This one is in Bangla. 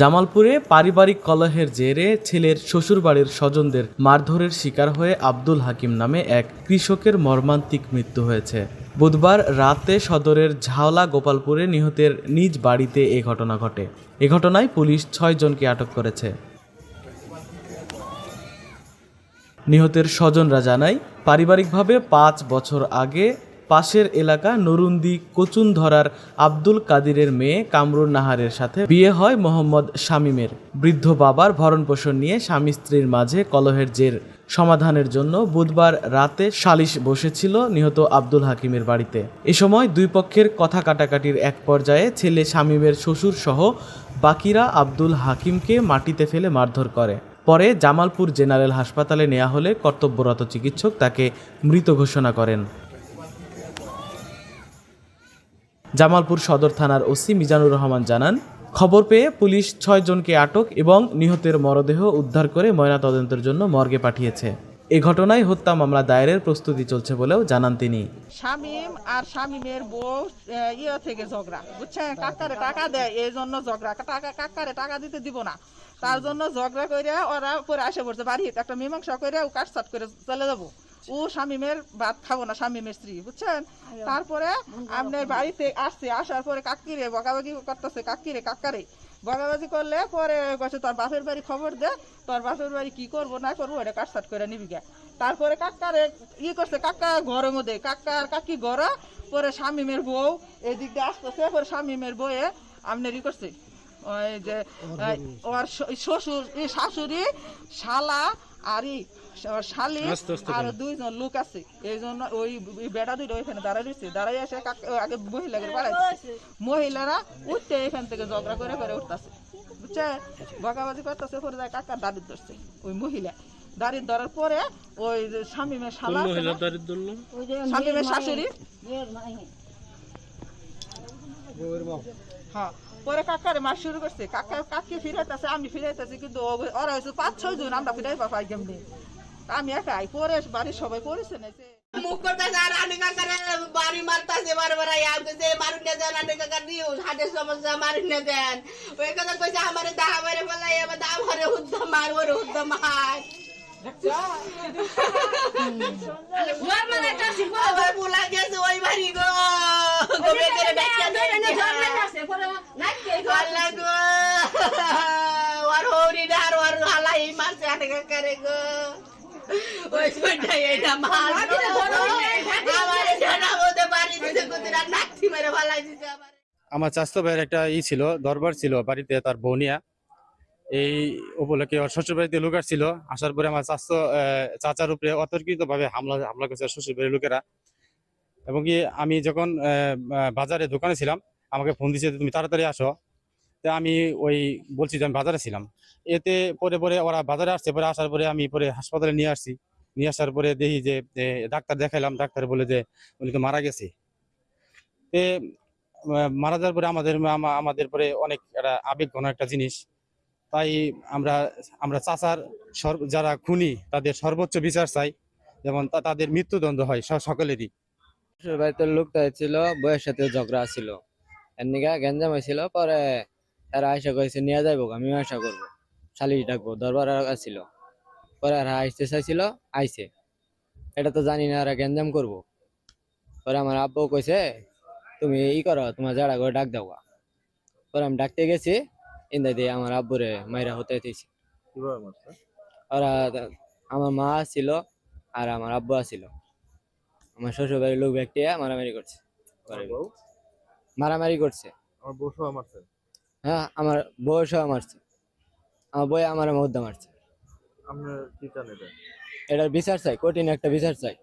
জামালপুরে পারিবারিক কলহের জেরে ছেলের শ্বশুরবাড়ির স্বজনদের মারধরের শিকার হয়ে আব্দুল হাকিম নামে এক কৃষকের মর্মান্তিক মৃত্যু হয়েছে। বুধবার রাতে সদরের ঝাওলা গোপালপুরে নিহতের নিজ বাড়িতে এ ঘটনা ঘটে। এ ঘটনায় পুলিশ ৬ জনকে আটক করেছে। নিহতের স্বজনরা জানায়, পারিবারিকভাবে ৫ বছর আগে পাশের এলাকা নরুন্দি কচুনধরার আব্দুল কাদিরের মেয়ে কামরুন নাহারের সাথে বিয়ে হয় মোহাম্মদ শামীমের। বৃদ্ধ বাবার ভরণপোষণ নিয়ে স্বামী স্ত্রীর মাঝে কলহের জের সমাধানের জন্য বুধবার রাতে সালিশ বসেছিল নিহত আব্দুল হাকিমের বাড়িতে। এ সময় দুই পক্ষের কথা কাটাকাটির এক পর্যায়ে ছেলে শামীমের শ্বশুর সহ বাকিরা আব্দুল হাকিমকে মাটিতে ফেলে মারধর করে। পরে জামালপুর জেনারেল হাসপাতালে নেওয়া হলে কর্তব্যরত চিকিৎসক তাকে মৃত ঘোষণা করেন। জামালপুর সদর থানার ওসি মিজানুর রহমান জানান, খবর পেয়ে পুলিশ ৬ জনকে আটক এবং নিহতের মরদেহ উদ্ধার করে ময়নাতদন্তের জন্য মর্গে পাঠিয়েছে। এ ঘটনায় হত্যা মামলা দায়েরের প্রস্তুতি চলছে বলেও জানান তিনি। শামীম আর শামীমের বউ থেকে ঝগড়া, বুঝছেন, কাকারে টাকা দেয়, এই জন্য ঝগড়া, কাকারে টাকা দিতে দিব না, তার জন্য ঝগড়া করে ওরা পরে আসে পড়ছে বাড়ি, একটা মীমাংসা করে ও কাটসাট করে চলে যাবো। ও শামীমের ভাত খাবো না, শামীমের স্ত্রী, বুঝছেন। তারপরে আপনার বাড়িতে আসছে, আসার পরে কাকিরে বকাবকি করতেছে, কাকারে বকাবাজি করলে পরে গেছে তোর বাপের বাড়ি খবর দে, তোর বাপের বাড়ি কি করবো না করবো এটা কাটসাট করে নিবি গে। তারপরে কাকারে করছে, কাকা ঘরের মধ্যে কাকি ঘর, পরে শামীমের বউ এদিক দিয়ে আসতেছে, পরে শামীমের বউয়ে আপনার করছে ওই যে ওর শ্বশুর শাশুড়ি শালা আর শালি আর 2 জন লোক আছে, এই জন্য ওই বেড়া দুটো ওইখানে দাঁড়াই রয়েছে, দাঁড়াই এসে আগে মহিলাকে পাঠাইছে, মহিলারা উঠতে এখান থেকে ঝগড়া করে করে উঠতেছে, বুঝছে, বকাবাজি করতেছে, পরে যায় কাকার দাঁড়িয়ে ধরছে ওই মহিলা, দাঁড়িয়ে ধরার পরে ওই শামীমের শালা, শামীমের শাশুড়ি, হ্যাঁ, পরে কাকারে মার শুরু করছে, কাকি ফিরাইতেছে, আমি ফিরাইতেছি, কিন্তু ওরা হয়েছে 5-6 জন, আমরা ফিরাই পাই কেমনি, আমি একাই, পরে বাড়ির সবাই পড়েছে না মুখ করতেছে আর আনে কাকারে বাড়ি মারতাছে বারবার, মারুন না দেন, আনে কাকার নিউজ হাটের সমস্যা, মারুন না দেন, ওই কথা কইছে আমারে দাহা মারে ফেলাই, এবার দাহা মারে হুদ্দা মার, ওরে হুদ্দা মার ভুলা গেছে ওই বাড়ি গো, ওর হৌরি আর ওর হালাই মারছে আনে কাকারে গো, ওই ছোটাই এটা মার আমারে জানাবো তো বাড়ি দিতে কুতিরা নাকটি মেরে ফেলাই দিতে। আমার চাচাতো ভাইয়ের একটা ছিল, দরবার ছিল বাড়িতে, তার বউনিয়া, এই উপলক্ষে ওর শ্বশুর বাড়িতে লোক আসছিল, আসার পরে আমার চাচার উপরে অতর্কিত ভাবে হামলা করছে শ্বশুর বাড়ির লোকেরা। এবং কি আমি যখন বাজারে দোকানে ছিলাম, আমাকে ফোন দিচ্ছে তুমি তাড়াতাড়ি আসো, তো আমি ওই বলছি যে আমি বাজারে ছিলাম। এতে পরে ওরা বাজারে আসছে, পরে আসার পরে আমি পরে হাসপাতালে নিয়ে আসছি, নিয়ে আসার পরে দেখি যে ডাক্তার দেখাইলাম, ডাক্তার বলে যে উনি তো মারা গেছে। মারা যাওয়ার পরে আমাদের পরে অনেক একটা আবেগ ঘন একটা জিনিস, তাই আমরা চাচার যারা খুনি তাদের সর্বোচ্চ বিচার চাই, যেমন তাদের মৃত্যুদণ্ড হয় সকলেরই। বাড়িতে লোক ছিল, বউয়ের সাথে ঝগড়া ছিল, এমনিকা গ্যাঞ্জাম হয়েছিল, পরে তারা আয়সা করেছে নিয়ে যাইব, আমি আশা করবো শালিশ ডাকবো, দরবার ছিল, পরে আর আসতে চাইছিল, আইসে, এটা তো জানি না আর গ্যাঞ্জাম করবো। পরে আমার আব্বু কইছে তুমি করো, তোমার জাড়া করে ডাক দাও। পরে আমি ডাকতে গেছি, ইন্দা দিয়ে আমার আব্বুরে মাইরা হতে দিয়েছি। ওরা আমার মা ছিল আর আমার আব্বু ছিল, আমার শ্বশুর বাড়ির লোক ব্যক্তি মারামারি করছে, হ্যাঁ আমার বউ সহ মারছে, আমার বই আমার মধ্যে মারছে। এটার বিচার চাই, কঠিন একটা বিচার চাই।